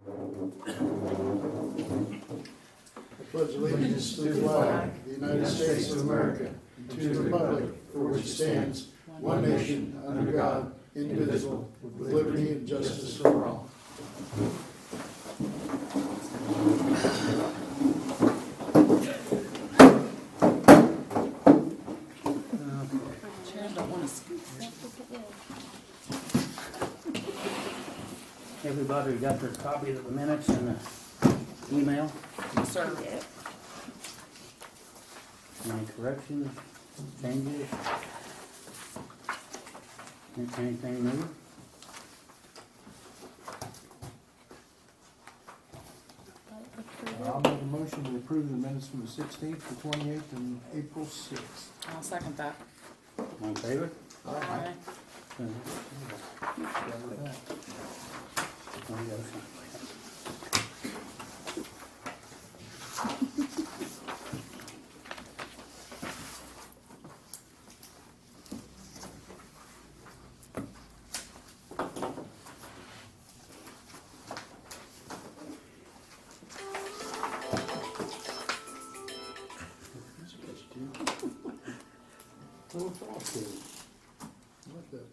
I pledge allegiance to the flag of the United States of America, and to the republic for which it stands, one nation, under God, indivisible, with liberty and justice for all. Everybody got their copy of the minutes and the email? Yes, sir. Any corrections, changes? Anything new? I'll make a motion to approve the minutes from the 16th, the 28th, and April 6th. I'll second that. All in favor? Aye.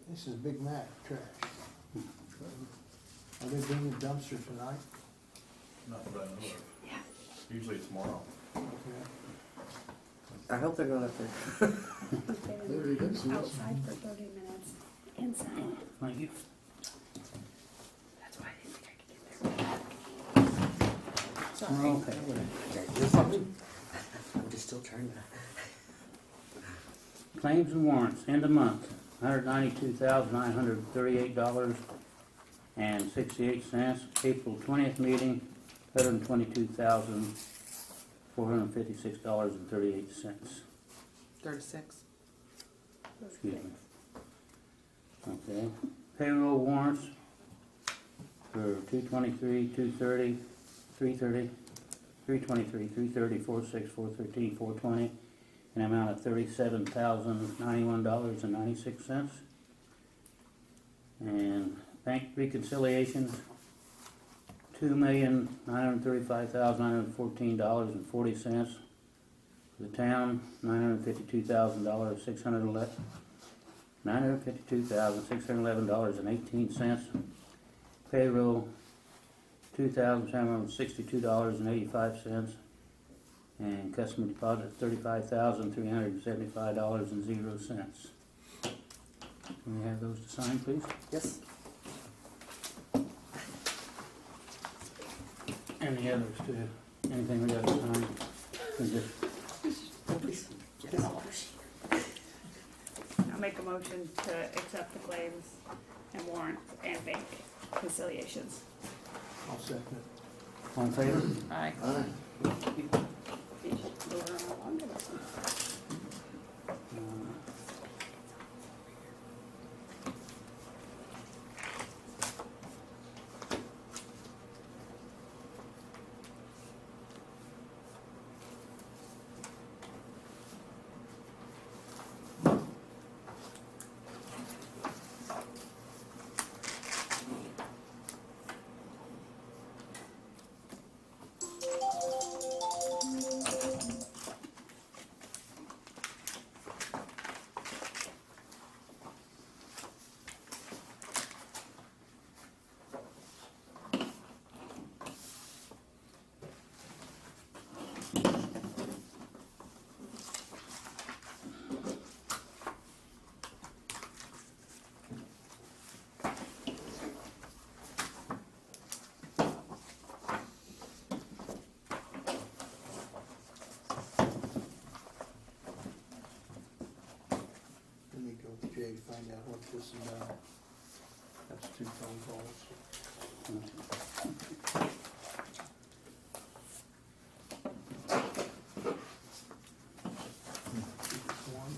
This is Big Mac trash. Are they bringing a dumpster tonight? Not that I know of. Usually it's tomorrow. Okay. I hope they're going up there. There he is. Outside for 30 minutes, inside. Thank you. That's why I didn't think I could get there. Sorry. Okay. You're fine. I'm just still trying to. Claims and warrants, end of month, $192,938.68. April 20th meeting, $122,456.38. 36. Excuse me. Okay. Payroll warrants for 223, 230, 330, 323, 330, 46, 413, 420, an amount of $37,091.96. And bank reconciliations, $2,935,914.40. For the town, $952,611.18. Payroll, $2,762.85. And customer deposit, $35,375.00. Can we have those to sign, please? Yes. And the others too. Anything we got to sign? We just- Please. Yes. I'll make a motion to accept the claims and warrants and bank conciliations. I'll second it. All in favor? Aye. Let me go with Jay to find out what this is about. That's 2 phone calls. One.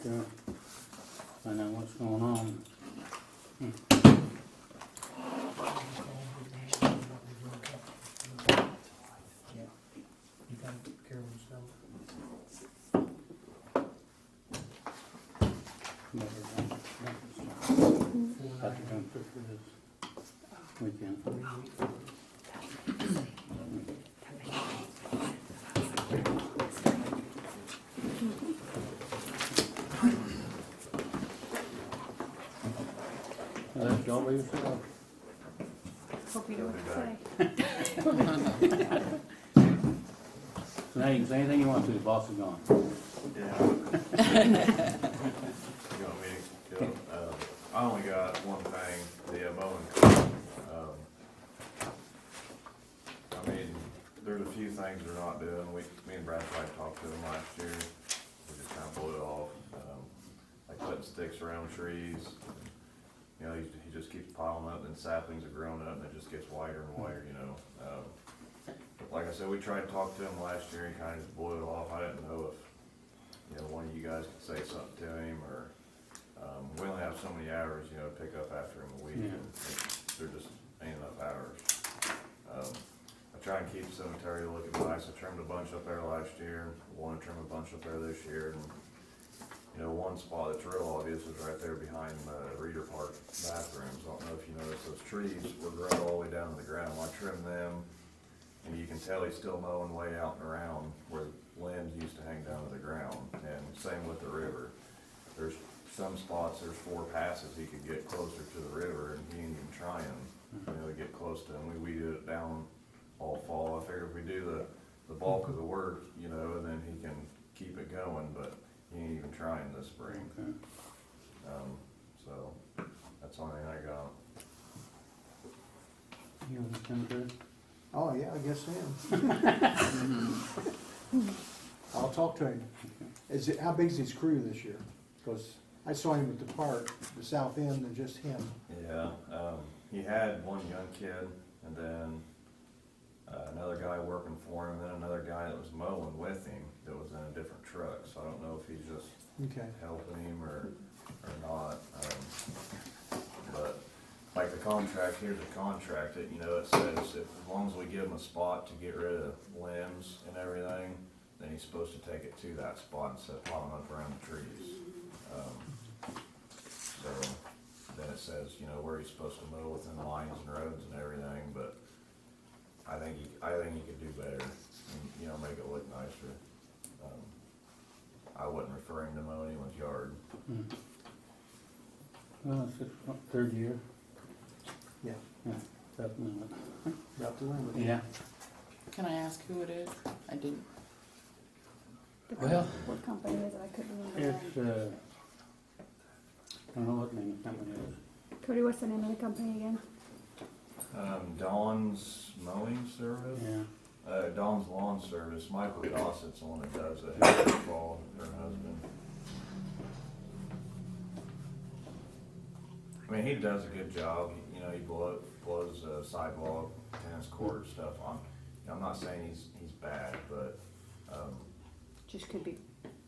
to find out what's going on. You gotta take care of yourself. Have to come through for this weekend. That's all by yourself. Hope you know what to say. So now you can say anything you want to, the boss is gone. Yeah. You want me to go? I only got one thing, the mowing. I mean, there's a few things they're not doing. Me and Brad tried to talk to them last year. We just kind of blew it off. Like putting sticks around trees. You know, he just keeps piling up, and saplings are growing up, and it just gets wider and wider, you know. Like I said, we tried to talk to him last year, and he kind of just blew it off. I didn't know if, you know, one of you guys could say something to him, or, we only have so many hours, you know, to pick up after him a week, and there just ain't enough hours. I try and keep the cemetery looking nice. I trimmed a bunch up there last year, want to trim a bunch up there this year, and, you know, one spot that's real obvious is right there behind the Reader Park bathrooms. I don't know if you noticed, those trees were grown all the way down to the ground. I trimmed them, and you can tell he's still mowing way out and around where limbs used to hang down to the ground, and same with the river. There's some spots, there's 4 passes he could get closer to the river, and he ain't even trying, you know, to get close to him. We weeded it down all fall. I figured if we do the bulk of the work, you know, and then he can keep it going, but he ain't even trying this spring. Okay. So that's the only thing I got. You want to come through? Oh, yeah, I guess I am. I'll talk to him. How big's his crew this year? Because I saw him at the park, the south end, and just him. Yeah, he had one young kid, and then another guy working for him, and then another guy that was mowing with him that was in a different truck. So I don't know if he's just Okay. helping him or not. But like the contract, here's a contract that, you know, it says if, as long as we give him a spot to get rid of limbs and everything, then he's supposed to take it to that spot instead of piling up around the trees. So then it says, you know, where he's supposed to mow within the lines and roads and everything, but I think he could do better and, you know, make it look nicer. I wouldn't refer him to mow anyone's yard. Well, it's his third year. Yeah. Yeah, definitely. About the limit. Yeah. Can I ask who it is? I didn't. Well, What company is it? I couldn't remember. it's, I don't know what name the company is. Cody, what's the name of the company again? Dawn's Mowing Service? Yeah. Dawn's Lawn Service. Michael Gossett's the one that does it. His fault, her husband. I mean, he does a good job. You know, he blows sidewalk, tennis court stuff on. I'm not saying he's bad, but Just could be,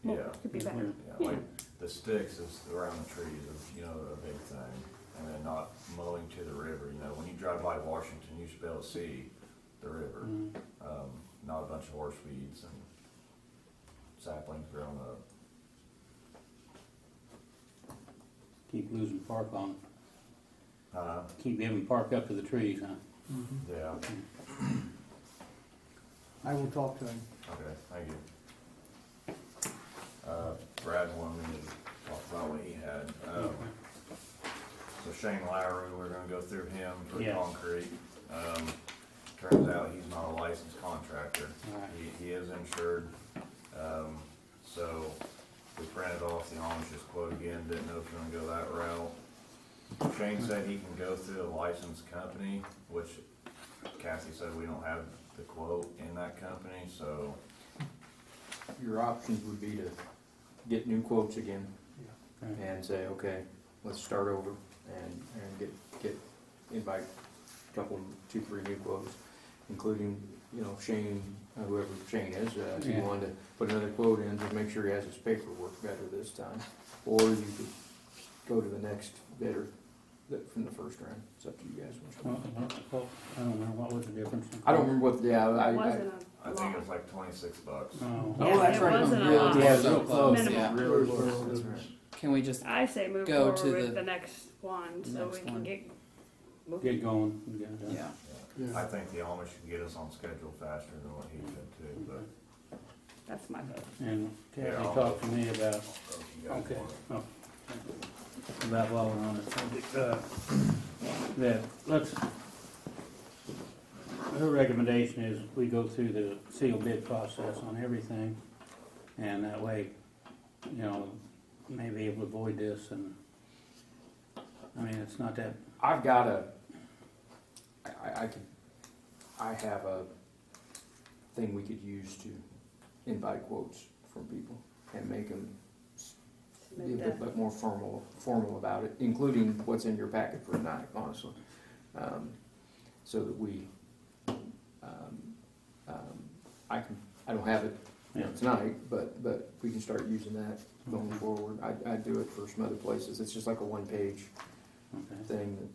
yeah. could be better. Yeah, like the sticks is around the trees is, you know, a big thing. And then not mowing to the river, you know, when you drive by Washington, you should be able to see the river. Not a bunch of horse weeds and saplings growing up. Keep losing Parke on. Keep Keep him parked up to the trees, huh? Yeah, I will talk to him. okay, thank you. Brad wanted me to talk about what he had. So Shane Lowry, we're gonna go through him for Yeah. concrete. Turns out he's not a licensed contractor. Right. He is insured. So we printed off the Amish's quote again, didn't know if we were gonna go that route. Shane said he can go through a licensed company, which Kathy said we don't have the quote in that company, so. Your options would be to get new quotes again Okay. and say, okay, let's start over and get invite a couple, 2, 3 new quotes. including, Shane, whoever Shane is, if you Yeah. wanted to put another quote in to make sure he has his paperwork better this time. Or you could go to the next bidder from the first round. It's up to you guys. I don't know, what was the difference? I don't remember what, It wasn't I a think it lot. was like $26. Oh, Yeah, that's it right. wasn't a Yeah, lot. yeah, So real close, close. yeah. Really close. That's right. Can we just I say move Go forward to with the the next one, so next we can one. get moving. get going, we got it done. yeah. Yeah. I think the Amish can get us on schedule faster than what he could too, but That's my vote. And Yeah, Kathy I'll- talked to me about, if you guys okay, want. about while we're on the subject, that let's, her recommendation is we go through the sealed bid process on everything, and that way, maybe able to avoid this, and, I mean, it's not that, I've got I have a thing we could use to invite quotes from people and make them be a Submit that. bit more formal about it, including what's in your packet for tonight, honestly. So that we, I don't have it tonight, but we can start using that going forward. I do it for some other places. It's just like a one-page okay. thing that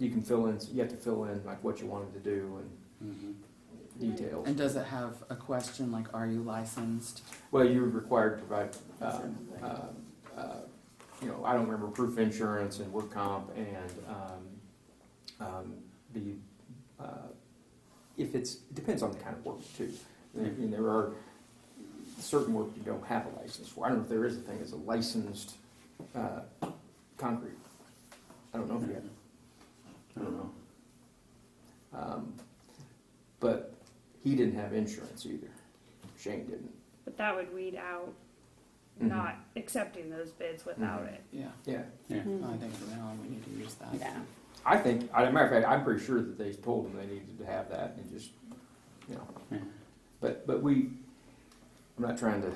you can fill in, you have to fill in like what you wanted to do Mhm. and details. And does it have a question like, are you licensed? Well, you're required to provide, I don't remember, proof of insurance and work comp and, it depends on the kind of work too. And there are certain work you don't have a license for. I don't know if there is a thing as a licensed, concrete. I don't know if you have. I don't know. But he didn't have insurance either. Shane didn't. But that would weed out Mhm. not accepting those bids without it. Yeah. Yeah. Yeah. I think for now we need to use that. Yeah. I think, as a matter of fact, I'm pretty sure that they told them they needed to have that and just, Yeah. But I'm not trying to,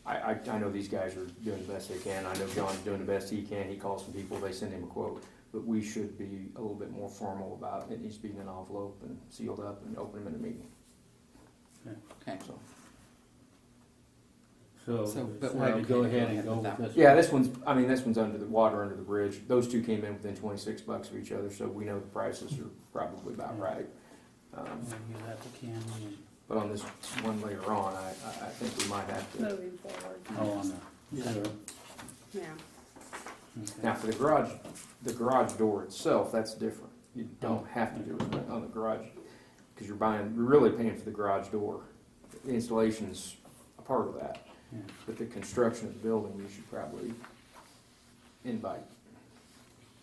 I know these guys are doing the best they can. I know John's doing the best he can. He calls some people, they send him a quote. But we should be a little bit more formal about it. It needs to be in an envelope and sealed up and open them in a meeting. Okay. So, So, but so we're I okay could go to ahead and go with with that. this. Yeah, this one's under the water, under the bridge. Those two came in within $26 of each other, so we know the prices are probably about right. We'll give that to Ken and, But on this one later on, I think we might have to. Moving forward. on the, sewer. Yeah. Okay. Now, for the garage door itself, that's different. You don't have to do it on the garage, because you're really paying for the garage door. The installation's a part of that. Yeah. But the construction of the building, you should probably invite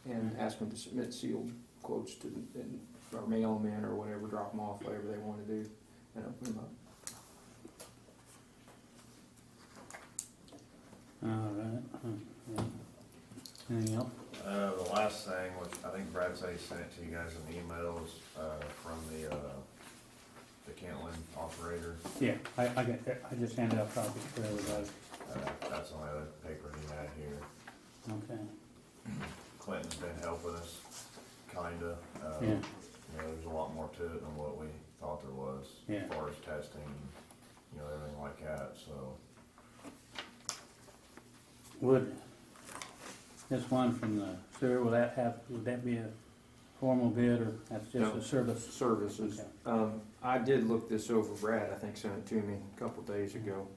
and ask them to submit sealed quotes to, or mail them in or whatever, drop them off, whatever they want to do, and open them up. All right. Yeah. Anything else? The last thing, which I think Brad said he sent it to you guys in emails, from the Kentland operator. Yeah, I got that. I just handed out copies for everybody. That's the only other paper he had here. Okay. Clinton's been helping us, kinda. Yeah. There's a lot more to it than what we thought there was. Yeah. As far as testing, everything like that, so. Would this one from the sewer, would that be a formal bid, or that's just No. a service? Services. Okay. I did look this over. Brad, I think, sent it to me a couple days ago.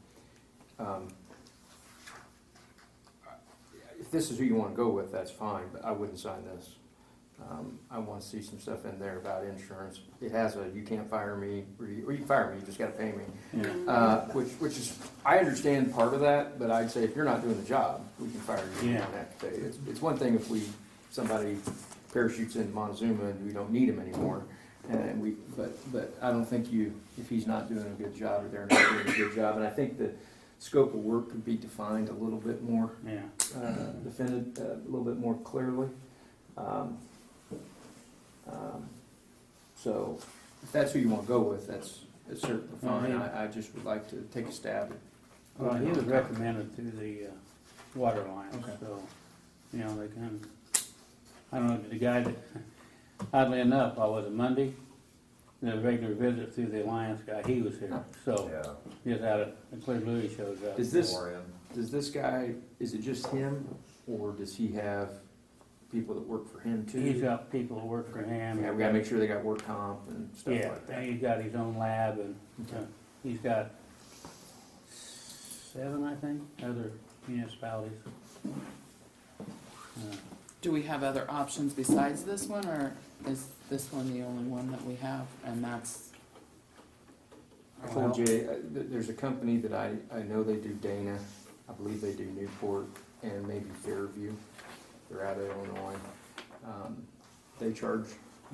If this is who you want to go with, that's fine, but I wouldn't sign this. I want to see some stuff in there about insurance. It has you can't fire me, or you can fire me, you just got to pay me. Yeah. Which is, I understand part of that, but I'd say if you're not doing the job, we can fire you. Yeah. On that day. It's one thing if somebody parachutes into Montezuma and we don't need him anymore, but I don't think if he's not doing a good job or they're not doing a good job, and I think the scope of work could be defined a little bit more, Yeah. defended a little bit more clearly. So if that's who you want to go with, that's certainly fine. I just would like to take a stab at. Well, he was recommended through the water lines, Okay. so, they can, I don't know, the guy that, oddly enough, was it Monday? the regular visit through the Alliance guy, he was here, so, Yeah. just out of, Clear Louis shows up. Does this, More in. does this guy, is it just him, or does he have people that work for him too? He's got people that work for him. Yeah, we gotta make sure they got work comp and stuff Yeah, like that. and he's got his own lab, and Okay. he's got 7, I think, other municipalities. Do we have other options besides this one, or is this one the only one that we have, and that's? I told Jay, there's a company that I know they do Dana, I believe they do Newport, and maybe Fairview. They're out of Illinois. They charge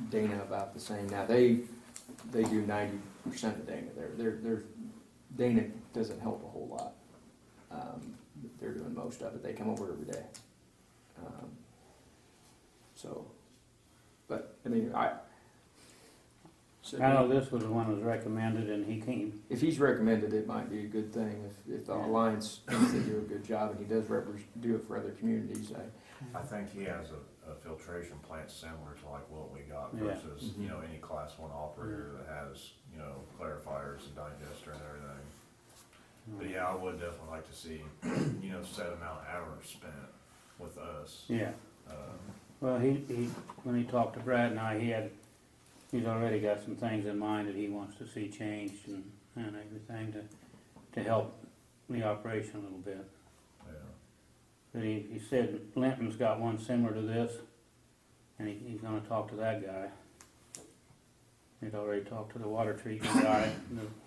Dana about the same. Now, they do 90% of Dana. Dana doesn't help a whole lot. They're doing most of it. They come over every day. So, but, I mean, I know this was the one that was recommended, and he came. if he's recommended, it might be a good thing. If the Alliance thinks they do a good job, and he does do it for other communities, I think he has a filtration plant similar to like what we got Yeah. versus, you know, any class 1 operator that has, you know, clarifiers and digester and everything. But yeah, I would definitely like to see, you know, set amount of hours spent with us. Yeah. Well, he when he talked to Brad and I, he's already got some things in mind that he wants to see changed and everything to help the operation a little bit. Yeah. But he said Linton's got one similar to this, and he's gonna talk to that guy. He'd already talked to the water treatment guy,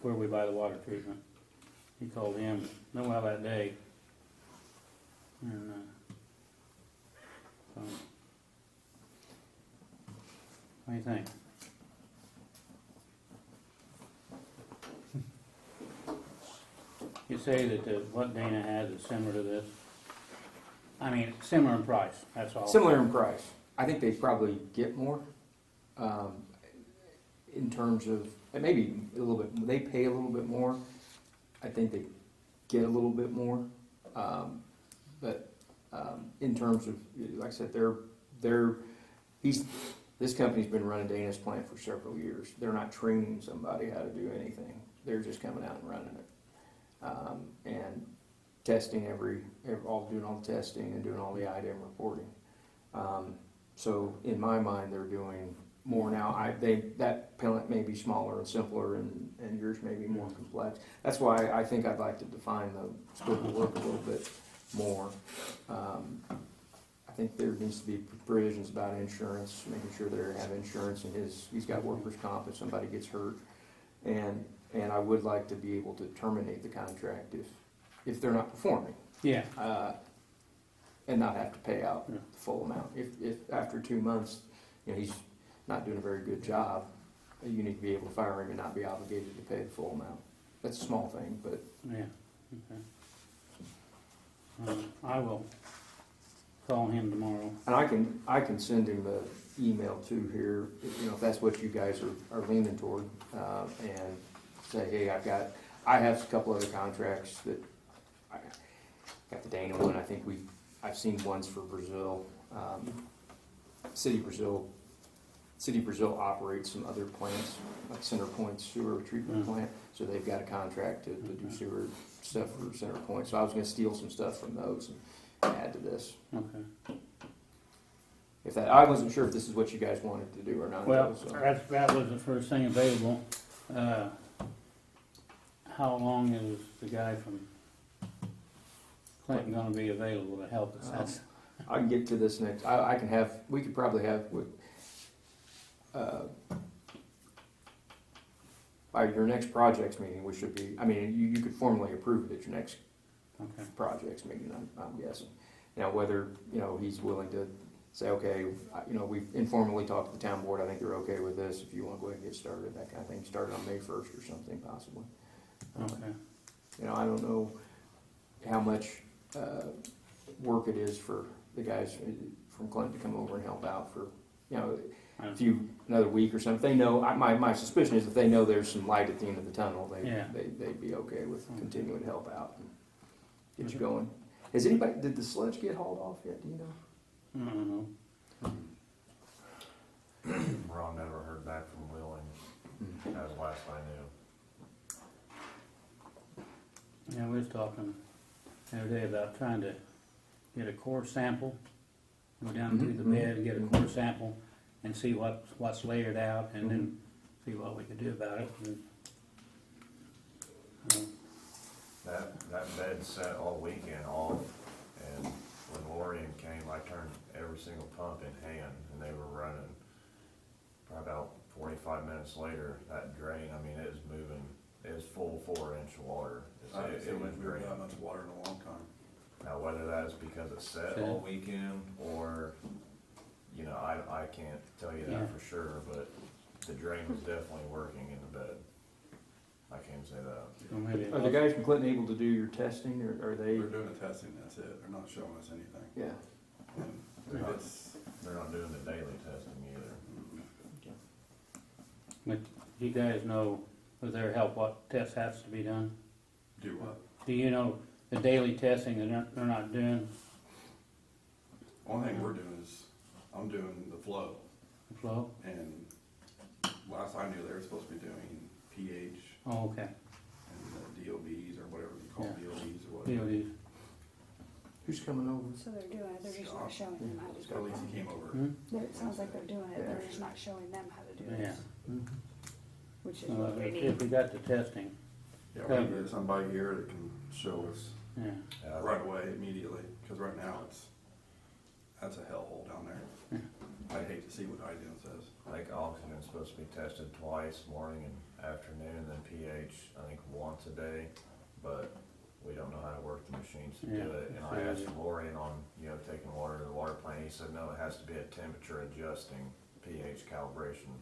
where we buy the water treatment. He called him, no while that day. And, so, what do you think? You say that what Dana has is similar to this? I mean, similar in price, that's all. similar in price. I think they probably get more, in terms of, and maybe a little bit, they pay a little bit more. I think they get a little bit more. But in terms of, like I said, this company's been running Dana's plant for several years. They're not training somebody how to do anything. They're just coming out and running it. And testing doing all the testing and doing all the IDEM reporting. So in my mind, they're doing more now. That plant may be smaller and simpler, and yours may be more complex. That's why I think I'd like to define the scope of work a little bit more. I think there needs to be provisions about insurance, making sure they have insurance, and he's got workers' comp if somebody gets hurt. And I would like to be able to terminate the contract if they're not performing. Yeah. And not have to pay out the full amount. If after 2 months, you know, he's not doing a very good job, you need to be able to fire him and not be obligated to pay the full amount. That's a small thing, but Yeah, okay. I will call him tomorrow. and I can send him the email too here, you know, if that's what you guys are leaning toward, and say, hey, I have a couple other contracts that I got the Dana one. I think I've seen ones for Brazil. City Brazil operates some other plants, like Center Point Sewer Treatment Plant, so they've got a contract to do sewer stuff for Center Point. So I was gonna steal some stuff from those and add to this. Okay. I wasn't sure if this is what you guys wanted to do or not. Well, so. that was the first thing available. How long is the guy from Clinton gonna be available to help us out? I can get to this next. We could probably have by your next projects meeting, we should be. I mean, you could formally approve it at your next Okay. projects meeting. I'm guessing. Now, whether he's willing to say, okay, we've informally talked to the town board. I think they're okay with this. If you want to go ahead and get started, that kind of thing. Start on May 1st or something, possibly. Okay. I don't know how much work it is for the guys from Clinton to come over and help out for, another week or something. If they know, my suspicion is if they know there's some light at the end of the tunnel, they'd be okay with continuing to help out and get you going. Did the sludge get hauled off yet? Do you know? I don't know. Ron never heard back from Wheeling. Yeah, we was talking the other day about trying to get a core sample, go down through the bed and get a core sample and see what's layered out and then see what we could do about it. And, That bed sat all weekend off, and when Lorian came, I turned every single pump in hand, and they were running. Probably about 45 minutes later, that drain, I mean, it was moving, it was full 4-inch water. I haven't It seen was it move draining. that much water in a long time. Now, whether that is because it set all weekend, or, you know, I can't tell you Yeah. that for sure, but the drain was definitely working in the bed. I can say that. so maybe it Are the was- guys from Clinton able to do your testing, or are they? They're doing the testing, that's it. They're not showing us anything. Yeah. And They're not, it's, they're not doing the daily testing either. But do you guys know, with their help, what test has to be done? do what? Do you know the daily testing they're not doing, Only thing we're doing is, I'm doing the flow. the flow? And last I knew, they were supposed to be doing pH Oh, okay. and the DOBs, or whatever you call Yeah. DOBs or whatever. DODs. Who's coming over? So they're doing it, they're just not showing them how to Scott do Lacey came over. Hmm? it. It sounds like they're doing it, they're just not showing them how to do Yeah. it, which is Well, what we if need. we got the testing, Yeah, we need to get somebody here that can show us yeah. Yeah, right away, immediately, because right now that's a hellhole down there. I hate to see what IDM says. I think oxygen's supposed to be tested twice, morning and afternoon, and then pH, I think once a day, but we don't know how to work the machines to do Yeah, it. And I asked Lorian on, you know, taking water to the water plant, he said, no, it has to be a temperature adjusting pH calibration.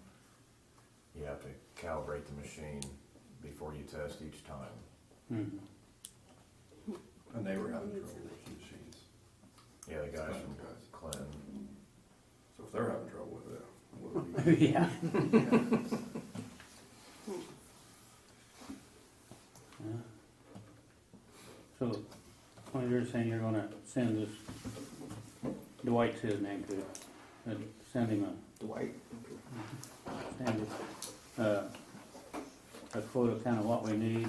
You have to calibrate the machine before you test each time. Mhm. And they were having trouble with the machines. Yeah, the guys Clinton from guys. Clinton. So if they're having trouble with it, what are we? Yeah. Yeah. So, when you're saying you're gonna send this, Dwight's his name to, send him Dwight. a quote of kind of what we need,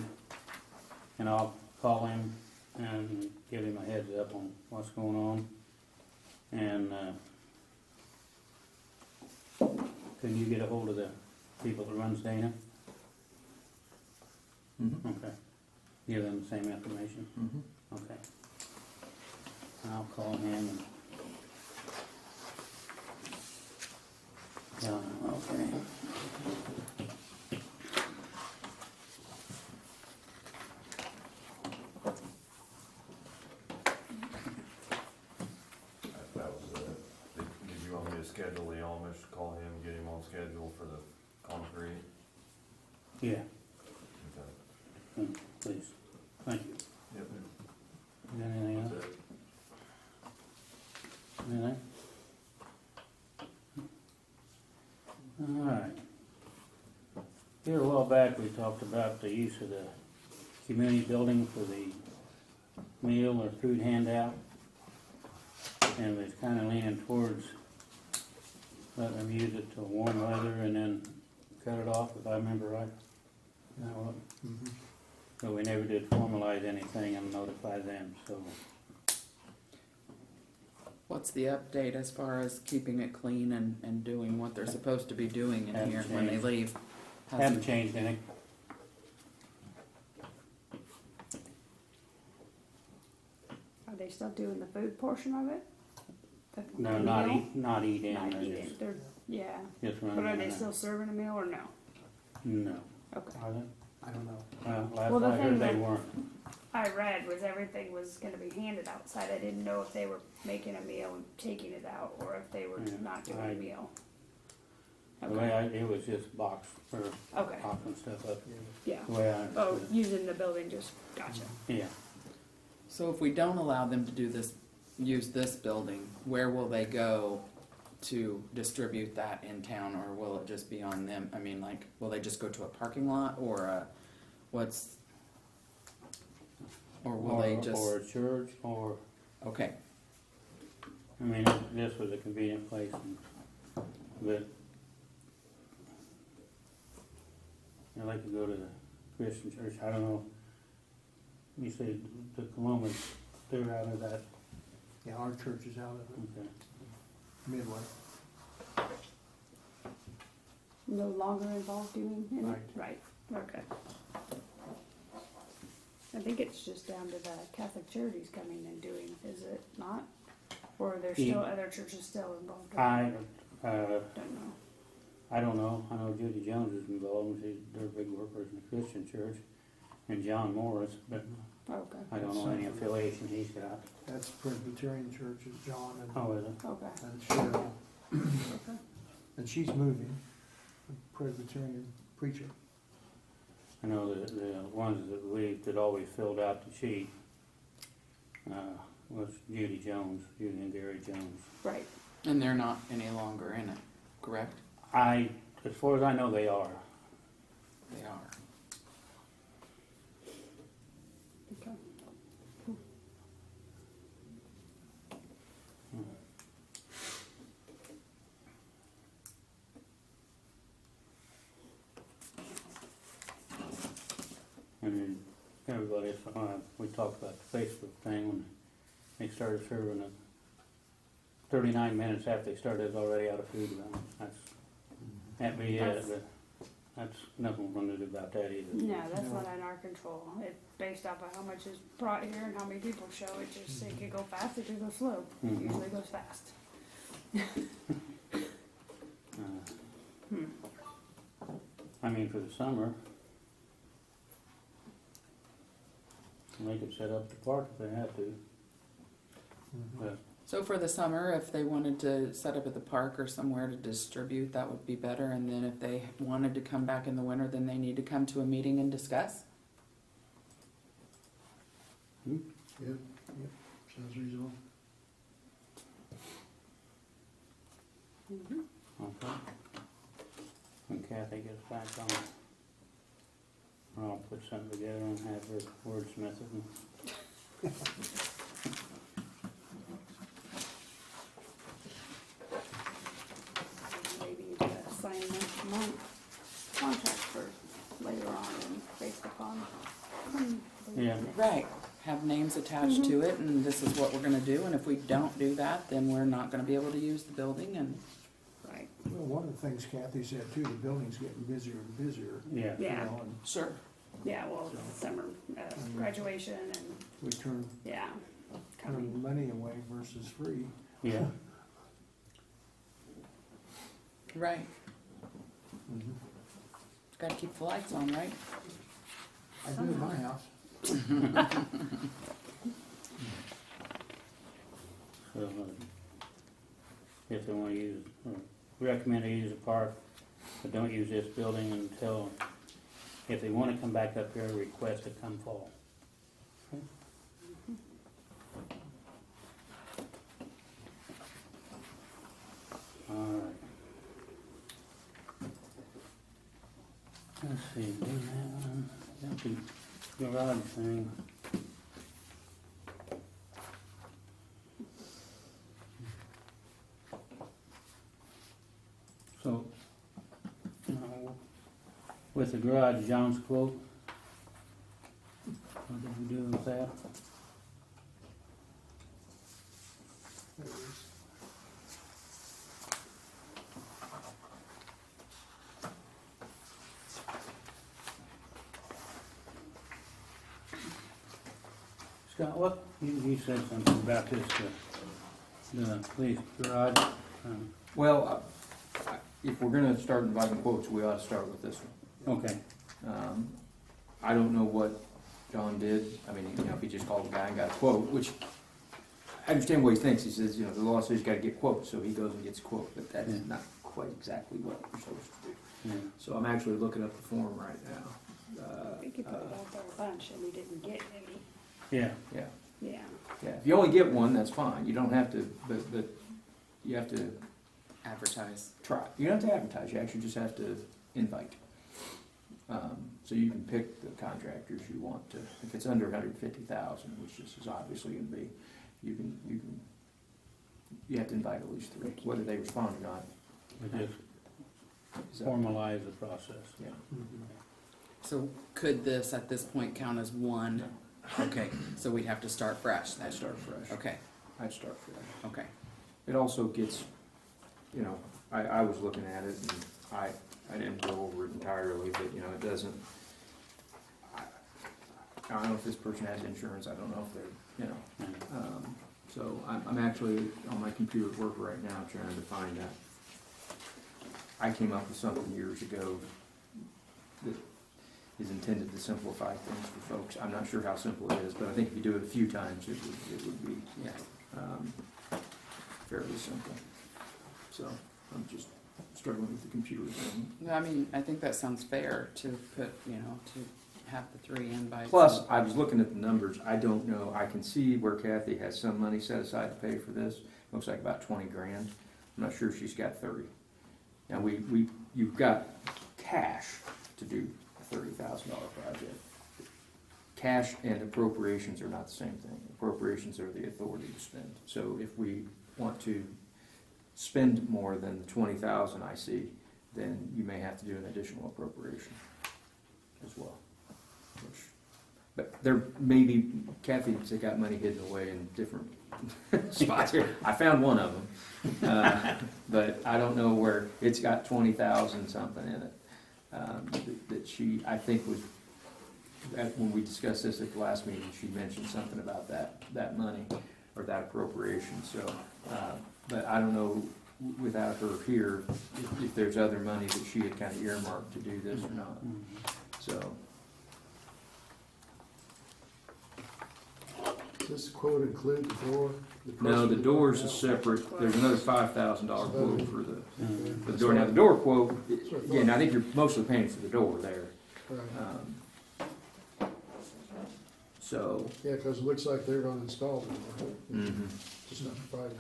and I'll call him and give him a heads up on what's going on. And, can you get a hold of the people that runs Dana? Mm-hmm. Okay. Give them the same information? Mm-hmm. Okay. I'll call him and tell him, okay. That was it. Did you want me to schedule the Amish, call him, get him on schedule for the concrete? Yeah, Okay. please. Thank you. Yep. You got anything else? That's it. Anything? Alright. Here a while back, we talked about the use of the community building for the meal or food handout. And was kinda leaning towards letting them use it till warm weather and then cut it off, if I remember right. Is that what? So we never did formalize anything and notify them, so. What's the update as far as keeping it clean and doing what they're supposed to be doing in Haven't here when they changed. leave? Haven't changed any. Are they still doing the food portion of it? The No, meal? not eat in, Not they're eating, just, they're, yeah, just but running are in they and still out. serving a meal or no? No, Okay. are they? I don't know. Well, Well, the last I heard thing they that- weren't. I read was everything was gonna be handed outside, I didn't know if they were making a meal and taking it out, or if they were Yeah, not doing I- a meal. The way it was just box, or Okay, popping stuff up, yeah, the way I oh, understood using the building, just, gotcha. it. Yeah, So if we don't allow them to do this, use this building, where will they go to distribute that in town, or will it just be on them? I mean, like, will they just go to a parking lot, or or will they just, or a church, or, okay, I mean, this was a convenient place, but I'd like to go to the Christian church, I don't know. you say the Columbus, they're out of that, Yeah, our church is out of it, okay. Midway. No longer involved, you mean? in it? Right. Right, okay. I think it's just down to the Catholic Charities coming and doing, is it not? Or are there still other churches still involved? I, Don't know. I don't know, I know Judy Jones is involved, they're big workers in the Christian church, and John Morris, but Okay, I don't know any affiliation he's got. That's Presbyterian Church is John Oh, is it? okay, and Cheryl, okay. and she's moving, a Presbyterian preacher. I know the ones that always filled out the sheet, was Judy and Gary Jones. Right, And they're not any longer in it, correct? As far as I know, they are. They are. okay. And then everybody, we talked about the Facebook thing when they started serving it. 39 minutes after they started, it was already out of food. That'd be it, That's- but that's nothing we're gonna do about that either. No, that's No. not in our control. It's based off of how much is brought here and how many people show. It could go fast, it could go slow. It Mhm. usually goes fast. I mean, for the summer, they could set up the park if they had to, but So for the summer, if they wanted to set up at the park or somewhere to distribute, that would be better. And then if they wanted to come back in the winter, then they need to come to a meeting and discuss. Yep, sounds reasonable. okay. When Kathy gets back on it, I'll put something together and have her wordsmith it. Maybe you could sign a month contract for later on and based upon. Yeah. Right. Have names attached to it, and this is what we're gonna do, and if we don't do that, then we're not gonna be able to use the building, and Right, Well, one of the things Kathy said too, the building's getting busier and busier. Yeah. You yeah, know, and sure. yeah, well, summer, graduation and, we turn yeah, coming. money away versus free. Yeah. Right. Gotta keep the lights on, right? I do in my house. So, if they wanna use, recommend they use the park, but don't use this building until, if they wanna come back up here, request it come fall. Alright. Let's see, do that one, empty garage thing. So, with the garage, John's quote, what did we do with that? There it is. Scott, what, you said something about this, the police garage, Well, if we're gonna start inviting quotes, we ought to start with this one. okay, I don't know what John did. I mean, you know, if he just called the guy and got a quote, which I understand what he thinks. He says, you know, the law says you gotta get quotes, so he goes and gets a quote, but that's Yeah. not quite exactly what you're supposed to do. yeah, So I'm actually looking up the form right now. I think you put it out there a bunch and we didn't get any, yeah, Yeah, yeah. yeah. If you only get one, that's fine. You don't have to, but you have to Advertise. try. You don't have to advertise, you actually just have to invite. So you can pick the contractors you want to, if it's under 150,000, which this is obviously gonna be, you have to invite at least 3, whether they respond or not. we just is up- formalize the process. Yeah. So could this, at this point, count as one Okay, so we'd have to start fresh then? I'd start fresh. Okay, I'd start fresh. okay. It also gets, you know, I was looking at it and I didn't go over it entirely, but, you know, it doesn't, I don't know if this person has insurance, I don't know if they're, you know. So I'm actually on my computer at work right now trying to find that. I came up with something years ago that is intended to simplify things for folks. I'm not sure how simple it is, but I think if you do it a few times, it would be fairly simple. So I'm just struggling with the computer thing. I mean, I think that sounds fair to put, you know, to have the 3 in by. Plus, I was looking at the numbers, I don't know, I can see where Kathy has some money set aside to pay for this, looks like about 20 grand. I'm not sure she's got 30. Now, you've got cash to do a $30,000 project. Cash and appropriations are not the same thing. Appropriations are the authority to spend. So if we want to spend more than the 20,000 I see, then you may have to do an additional appropriation as well. But there may be, Kathy's got money hidden away in different spots here. I found one of them, but I don't know where. It's got 20,000 something in it that she, I think, was when we discussed this at the last meeting. She mentioned something about that money or that appropriation. So, but I don't know without her here if there's other money that she had kind of earmarked to do this or not. So. Does this quote include the door? No, the door's a separate, there's another $5,000 quote for the door. Now, the door quote, again, I think you're mostly paying for the door there. Right. So, Yeah, because it looks like they're gonna install it, mhm. just not Friday.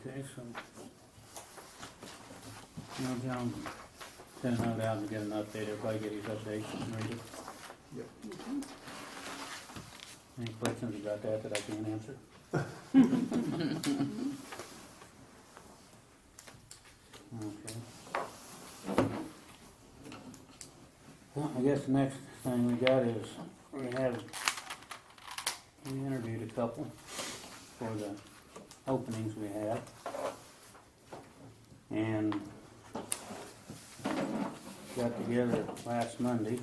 Okay, so, now John, send a note out and get an update, everybody get his updates and read it. Yep. Any questions about that I can't answer? Okay. Well, I guess the next thing we got is, we interviewed a couple for the openings we have. And got together last Monday.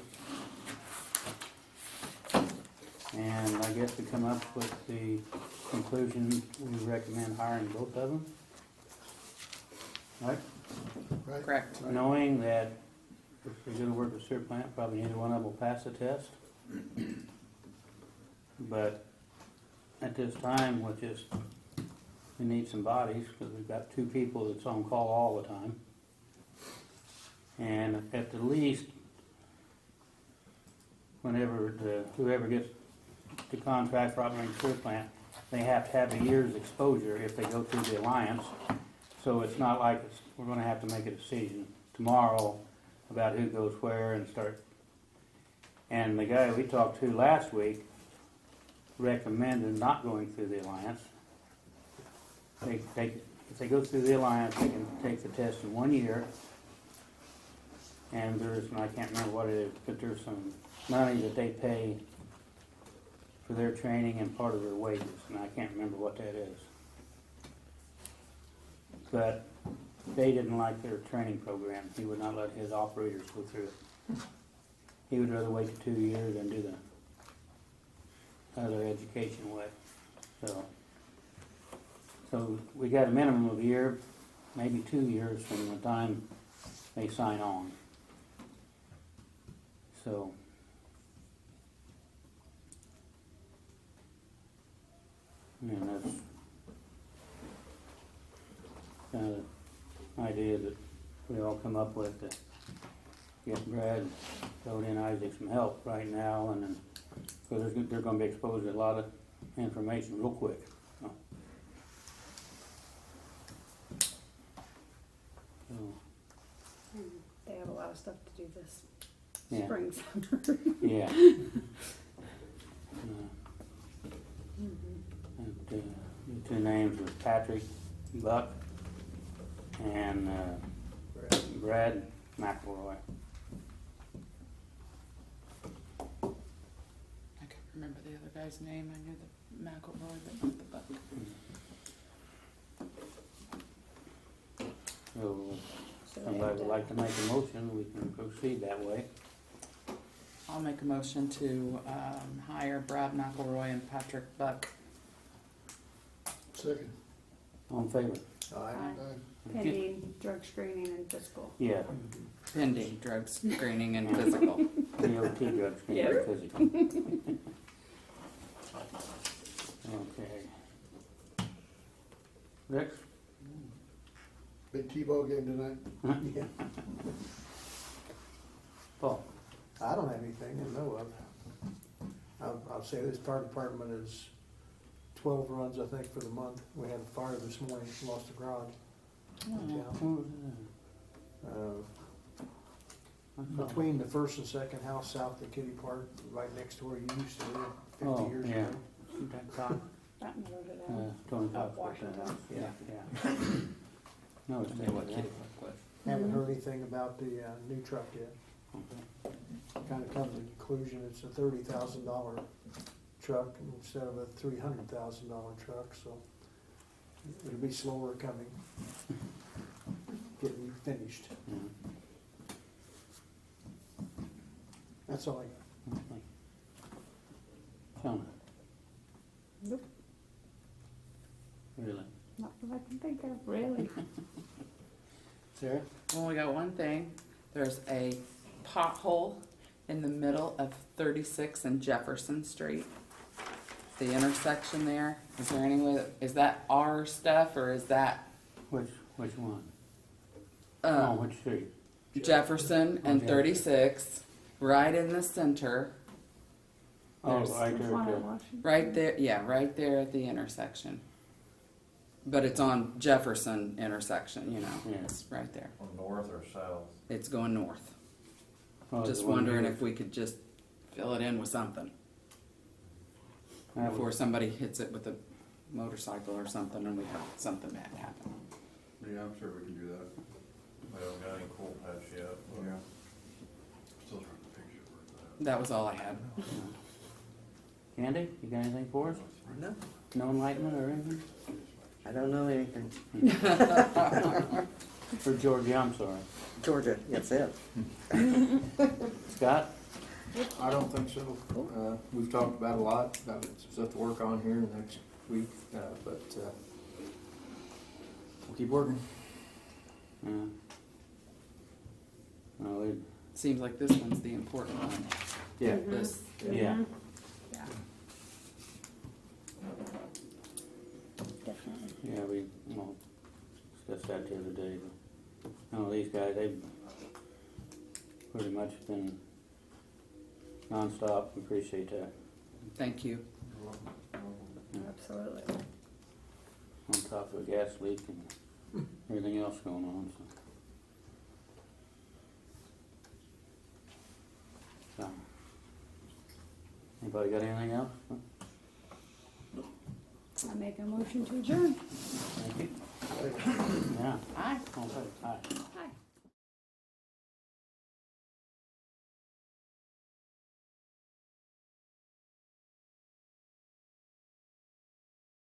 And I guess we come up with the conclusion, we recommend hiring both of them. Right? Right? Correct. Knowing that if we're gonna work with sewer plant, probably neither one of them will pass the test. But at this time, we need some bodies, because we've got 2 people that's on call all the time. And at the least, whenever whoever gets the contract for operating sewer plant, they have to have a year's exposure if they go through the alliance. So it's not like we're gonna have to make a decision tomorrow about who goes where and start. And the guy we talked to last week recommended not going through the alliance. If they go through the alliance, they can take the test in 1 year. And I can't remember what it is, but there's some money that they pay for their training and part of their wages, and I can't remember what that is. But they didn't like their training program. He would not let his operators go through it. He would rather wait 2 years and do the other education way. So we got a minimum of a year, maybe 2 years from the time they sign on. So, and that's kind of the idea that we all come up with to get Brad, Cody, and Isaac some help right now, and then, because they're going to be exposed to a lot of information real quick. So, They have a lot of stuff to do this yeah. spring, summer. Yeah. But, The two names was Patrick Buck and Brad McElroy. I can't remember the other guy's name. I knew the McElroy, but not the Buck. So So they somebody have would to- like to make a motion, we can proceed that way. I'll make a motion to hire Brad McElroy and Patrick Buck. Second. All in favor? Aye. Pending drug screening and physical. Yeah, Pending drug screening and physical. DOT drug screen Yeah. and physical. Okay. Rex? Big T-ball game tonight. Paul? I don't have anything I know of. I'll say this fire department is 12 runs, I think, for the month. We had a fire this morning, lost a garage. in town. Between the first and second house south of Kitty Park, right next to where you used to live 50 Oh, years yeah. ago. That cop, That one over there. Tony Up Cox. Washington. Yeah. No, it's I know what there. Kitty Park was. Haven't heard anything about the new truck yet. Okay. Kind of come to the conclusion it's a $30,000 truck instead of a $300,000 truck, so it'll be slower coming, getting finished. Yeah. That's all I got. Okay. Shona? Nope, Really? not that I can think of, really. Sarah? Well, we got one thing. There's a pothole in the middle of 36 and Jefferson Street. The intersection there. Is there any way that, is that our stuff or is that Which one? Oh, which street? Jefferson and Okay. 36, right in the center? Oh, There's- right Which there, one at in the- Washington? Right there, yeah, right there at the intersection. But it's on Jefferson intersection, you know. Yeah. It's right there. On north or south? It's going north. Oh, Just the one wondering here. if we could just fill it in with something That before was- somebody hits it with a motorcycle or something and we have something bad happen. Yeah, I'm sure we can do that. We haven't got any cool patch yet. but Yeah. Still trying to picture where That was all I had. Candy, you got anything for us? No, No enlightenment or anything? I don't know anything. For Georgia, I'm sorry. Georgia, that's it. Scott? I don't think so. We've talked about a lot, about some stuff to work on here in the next week, but we'll keep working. Yeah. No, it, Seems like this one's the important one. Yeah. This, yeah. Mhm. Yeah. Definitely. Yeah, we, well, discussed that the other day, but, no, these guys, they've pretty much been nonstop, we appreciate that, thank you. Absolutely. on top of a gas leak and everything else going on, so. So, anybody got anything else? I make a motion to adjourn. Thank you. Yeah, Aye. all in favor? Aye.